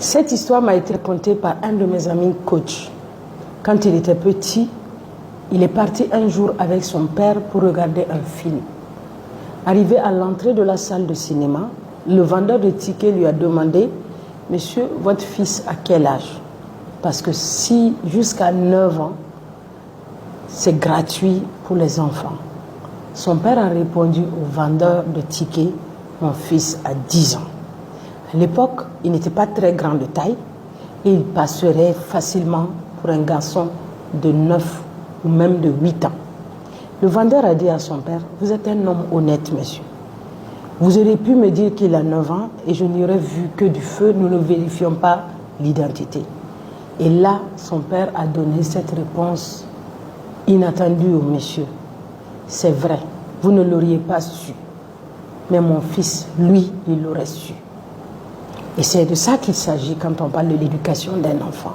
Cette histoire m'a été racontée par un de mes amis coach. Quand il était petit, il est parti un jour avec son père pour regarder un film. Arrivé à l'entrée de la salle de cinéma, le vendeur de tickets lui a demandé « Monsieur, votre fils a quel âge ?» Parce que si jusqu'à 9 ans, c'est gratuit pour les enfants. Son père a répondu au vendeur de tickets « Mon fils a 10 ans ». À l'époque, il n'était pas très grand de taille et il passerait facilement pour un garçon de 9 ou même de 8 ans. Le vendeur a dit à son père « Vous êtes un homme honnête, monsieur. Vous auriez pu me dire qu'il a 9 ans et je n'aurais vu que du feu, nous ne vérifions pas l'identité. » Et là, son père a donné cette réponse inattendue au monsieur. « C'est vrai, vous ne l'auriez pas su, mais mon fils, lui, il l'aurait su. » Et c'est de ça qu'il s'agit quand on parle de l'éducation d'un enfant.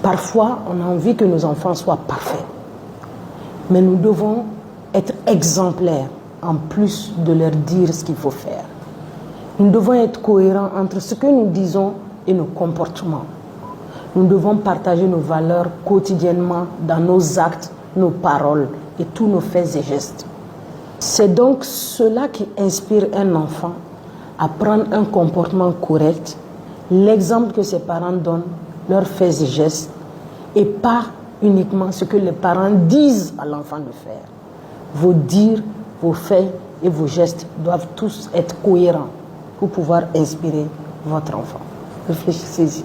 Parfois, on a envie que nos enfants soient parfaits. Mais nous devons être exemplaires en plus de leur dire ce qu'il faut faire. Nous devons être cohérents entre ce que nous disons et nos comportements. Nous devons partager nos valeurs quotidiennement dans nos actes, nos paroles et tous nos faits et gestes. C'est donc cela qui inspire un enfant à prendre un comportement correct, l'exemple que ses parents donnent, leurs faits et gestes, et pas uniquement ce que les parents disent à l'enfant de faire. Vos dires, vos faits et vos gestes doivent tous être cohérents pour pouvoir inspirer votre enfant. Réfléchissez-y.